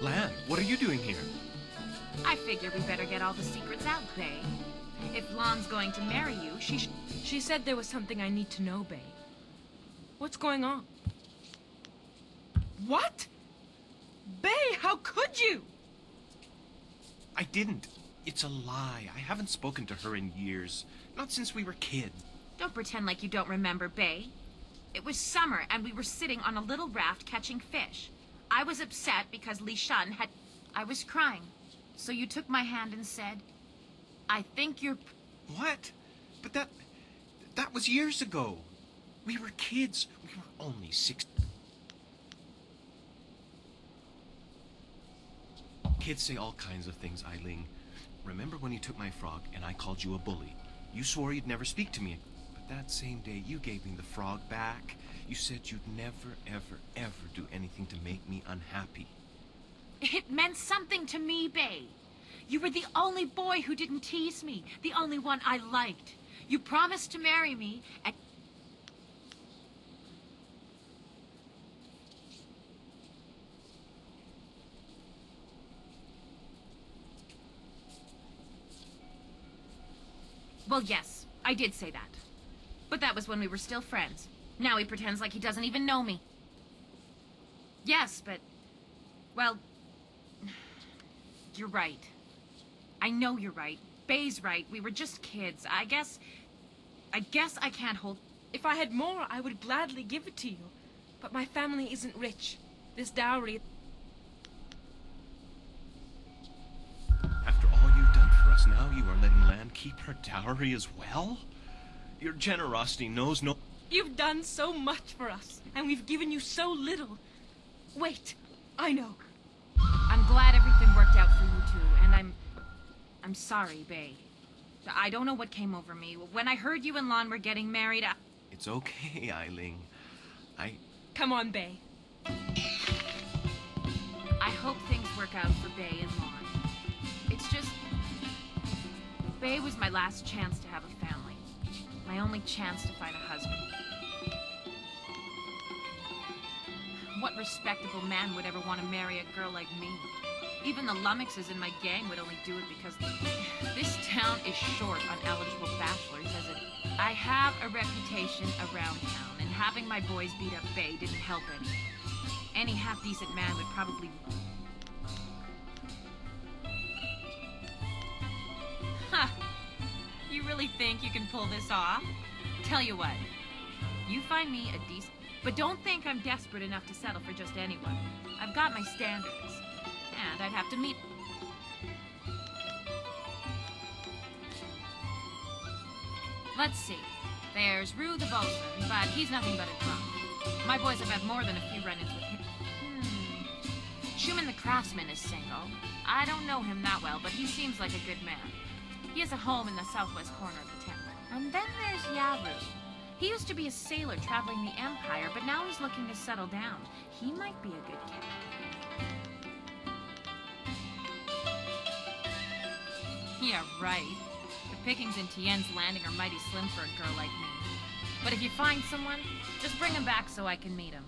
Lan, what are you doing here? I figure we better get all the secrets out, Bay. If Lon's going to marry you, She said there was something I need to know, Bay. What's going on? What? Bay, how could you? I didn't. It's a lie. I haven't spoken to her in years. Not since we were kids. Don't pretend like you don't remember, Bay. It was summer, and we were sitting on a little raft catching fish. I was upset because Li Shan had... I was crying. So you took my hand and said, I think you're... What? But that was years ago. We were kids. We were only 6. Kids say all kinds of things, Eileen. Remember when you took my frog and I called you a bully? You swore you'd never speak to me. But that same day you gave me the frog back. You said you'd never, ever, ever do anything to make me unhappy. It meant something to me, Bay. You were the only boy who didn't tease me. The only one I liked. You promised to marry me, and... Well, yes, I did say that. But that was when we were still friends. Now he pretends like he doesn't even know me. Yes, but... Well... You're right. I know you're right. Bay's right. We were just kids. I guess I can't hold... If I had more, I would gladly give it to you. But my family isn't rich. This dowry... After all you've done for us, now you are letting Lan keep her dowry as well? Your generosity knows no... You've done so much for us, and we've given you so little. Wait, I know. I'm glad everything worked out for you two, and I'm sorry, Bay. I don't know what came over me. When I heard you and Lon were getting married, It's okay, Eileen. Come on, Bay. I hope things work out for Bay and Lon. It's just... Bay was my last chance to have a family. My only chance to find a husband. What respectable man would ever want to marry a girl like me? Even the lummoxes in my gang would only do it because this town is short on eligible bachelors, as it... I have a reputation around town, and having my boys beat up Bay didn't help any. Any half-decent man would probably... Ha! You really think you can pull this off? Tell you what, you find me a decent... But don't think I'm desperate enough to settle for just anyone. I've got my standards. And I'd have to meet... Let's see. There's Rue the bosun, but he's nothing but a drunk. My boys have had more than a few run-ins with him. Schumann the craftsman is single. I don't know him that well, but he seems like a good man. He has a home in the southwest corner of the town. And then there's Yaru. He used to be a sailor traveling the Empire, but now he's looking to settle down. He might be a good cat. Yeah, right. The pickings in Tien's Landing are mighty slim for a girl like me. But if you find someone, just bring him back so I can meet him.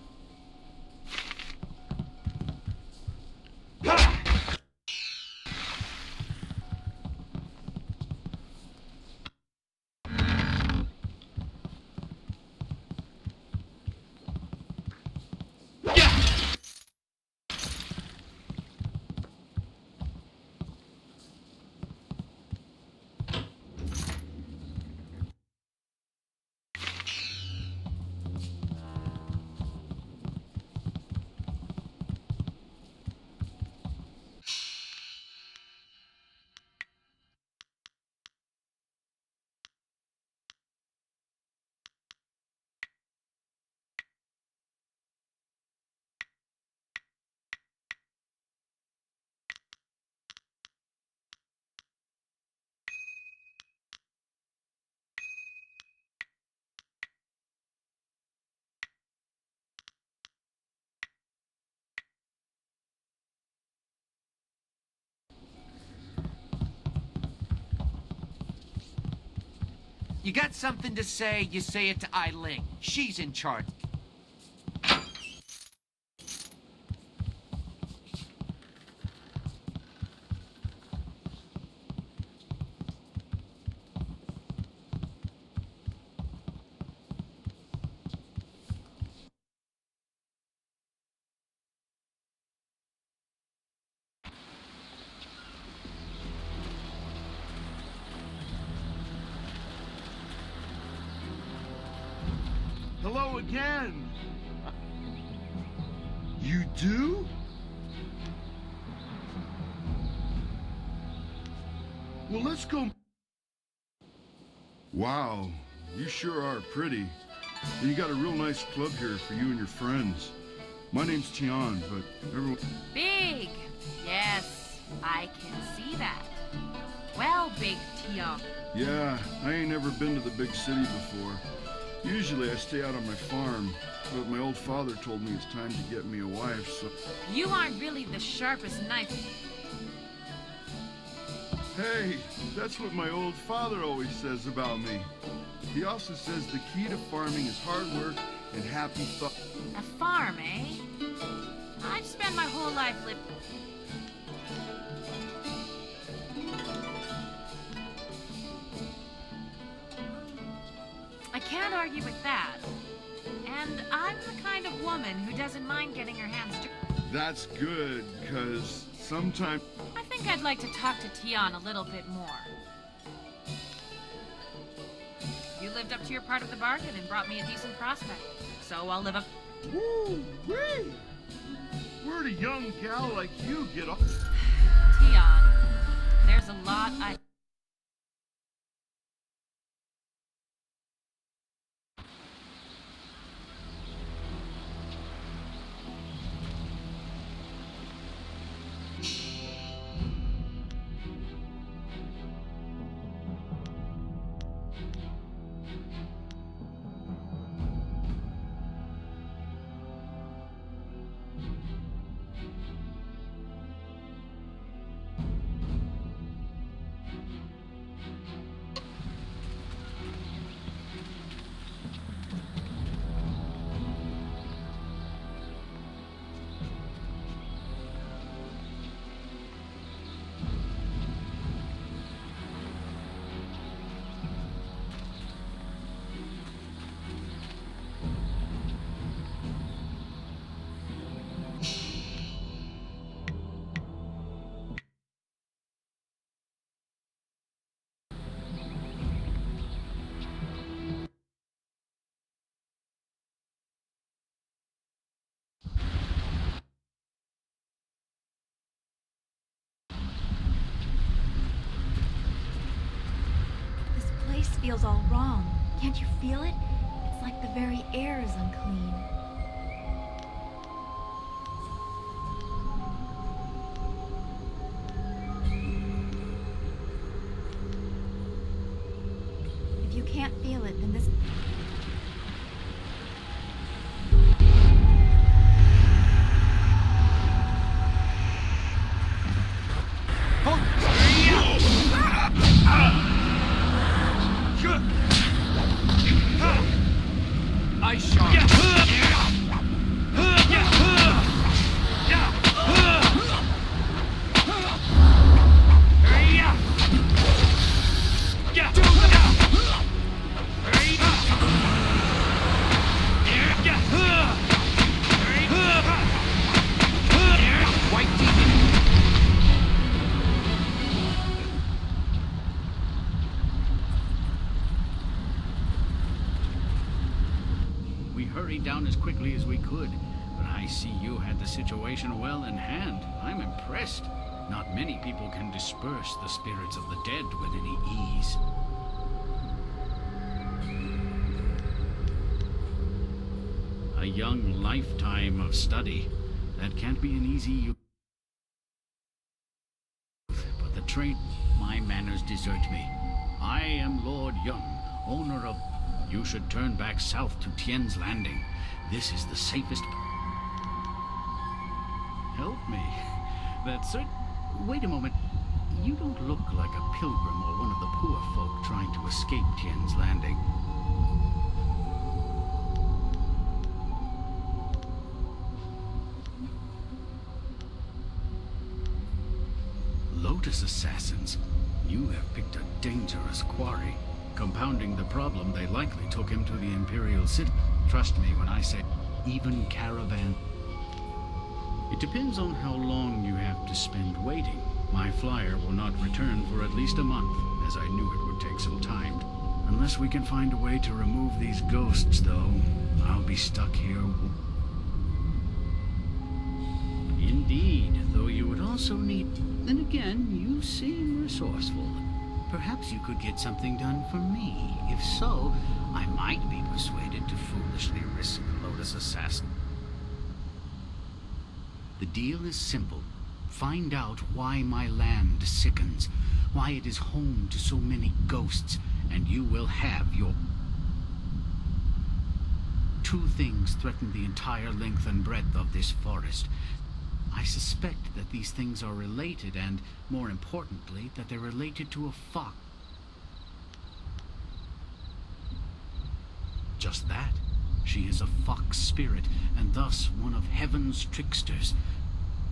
You got something to say, you say it to Eiling. She's in charge. Hello again. You do? Well, let's go. Wow, you sure are pretty. And you got a real nice club here for you and your friends. My name's Tian, but everyone... Big! Yes, I can see that. Well, Big Tian. Yeah, I ain't never been to the big city before. Usually I stay out on my farm, but my old father told me it's time to get me a wife, so... You aren't really the sharpest knife. Hey, that's what my old father always says about me. He also says the key to farming is hard work and happy thought. A farm, eh? I've spent my whole life living... I can't argue with that. And I'm the kind of woman who doesn't mind getting her hands dirty. That's good, because sometimes... I think I'd like to talk to Tian a little bit more. You lived up to your part of the bargain and brought me a decent prospect. So I'll live up... Woo-wee! Where'd a young gal like you get off? Tian, there's a lot I... feels all wrong. Can't you feel it? It's like the very air is unclean. If you can't feel it, then this... Ice shot. Down as quickly as we could, but I see you had the situation well in hand. I'm impressed. Not many people can disperse the spirits of the dead with any ease. A young lifetime of study. That can't be an easy youth. But the trait, my manners desert me. I am Lord Young, owner of... You should turn back south to Tien's Landing. This is the safest... Help me. That's it. Wait a moment. You don't look like a pilgrim or one of the poor folk trying to escape Tien's Landing. Lotus assassins. You have picked a dangerous quarry. Compounding the problem, they likely took him to the Imperial City. Trust me when I say, even caravan. It depends on how long you have to spend waiting. My flyer will not return for at least a month, as I knew it would take some time. Unless we can find a way to remove these ghosts, though, I'll be stuck here. Indeed, though you would also need... Then again, you seem resourceful. Perhaps you could get something done for me. If so, I might be persuaded to foolishly risk Lotus assassin. The deal is simple. Find out why my land sickens, why it is home to so many ghosts, and you will have your... Two things threaten the entire length and breadth of this forest. I suspect that these things are related, and, more importantly, that they're related to a fox. Just that. She is a fox spirit, and thus one of heaven's tricksters.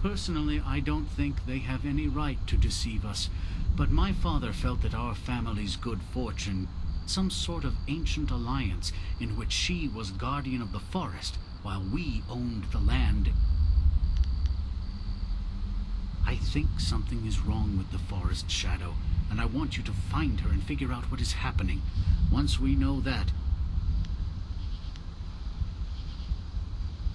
Personally, I don't think they have any right to deceive us, but my father felt that our family's good fortune, some sort of ancient alliance in which she was guardian of the forest, while we owned the land. I think something is wrong with the forest shadow, and I want you to find her and figure out what is happening. Once we know that...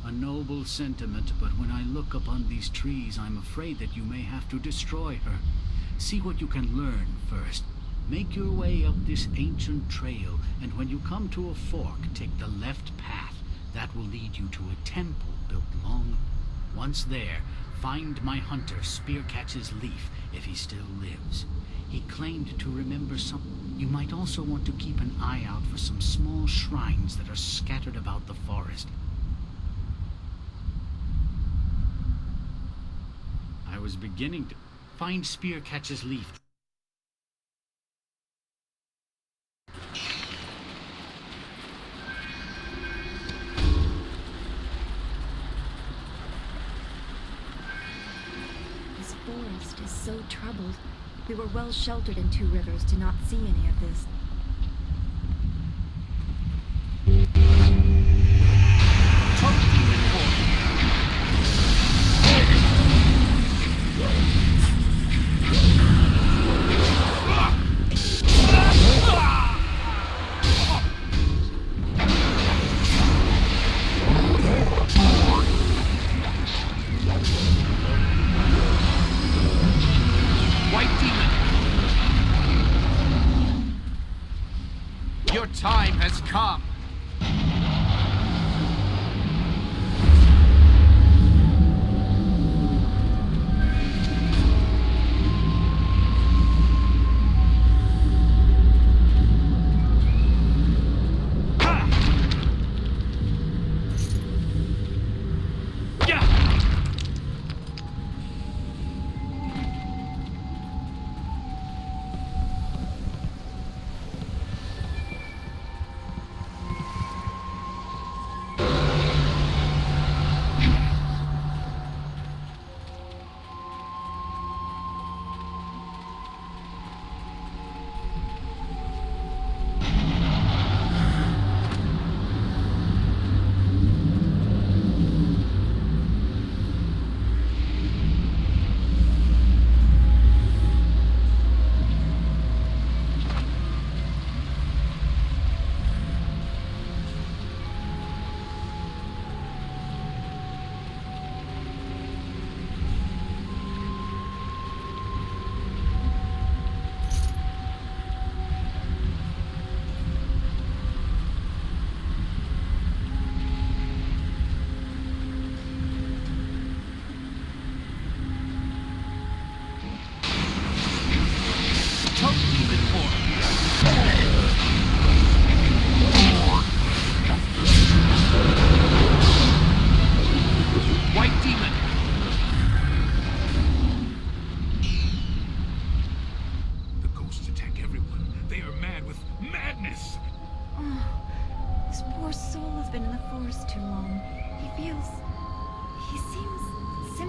A noble sentiment, but when I look upon these trees, I'm afraid that you may have to destroy her. See what you can learn first. Make your way up this ancient trail, and when you come to a fork, take the left path. That will lead you to a temple built long... Once there, find my hunter, Spearcatch's Leaf, if he still lives. He claimed to remember some... You might also want to keep an eye out for some small shrines that are scattered about the forest. I was beginning to... Find Spearcatch's Leaf. This forest is so troubled. We were well sheltered in Two Rivers to not see any of this.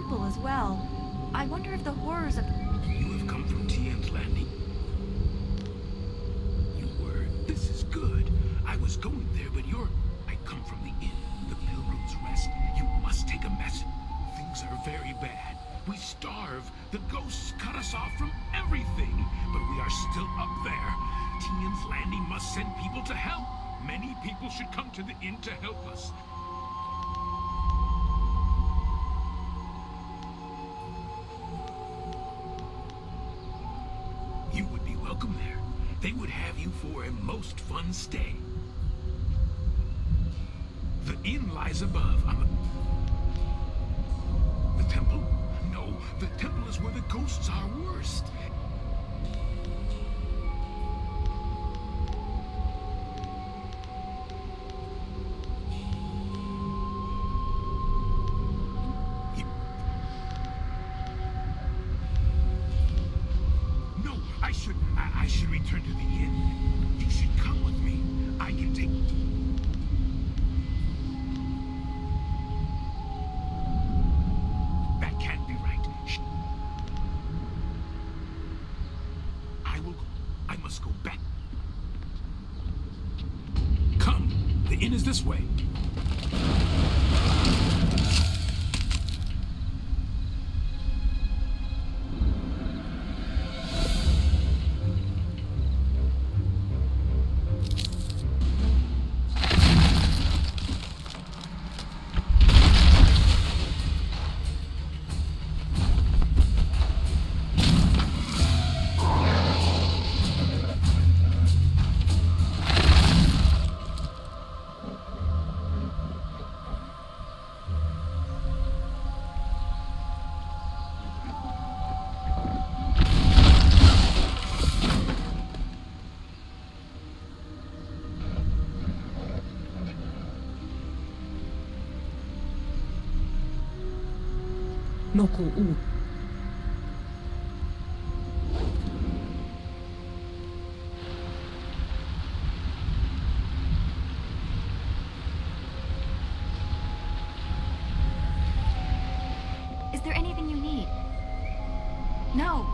temple as well. I wonder if the horrors of... You have come from Tien's Landing. You were. This is good. I was going there, but you're... I come from the inn, the Pilgrim's Rest. You must take a message. Things are very bad. We starve. The ghosts cut us off from everything. But we are still up there. Tien's Landing must send people to help. Many people should come to the inn to help us. You would be welcome there. They would have you for a most fun stay. The inn lies above. The temple? No, the temple is where the ghosts are worst. I should return to the inn. You should come with me. I can take... That can't be right. I must go back. Come. The inn is this way. Is there anything you need? No.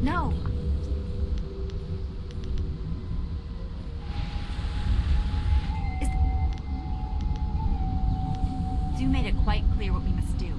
No. You made it quite clear what we must do.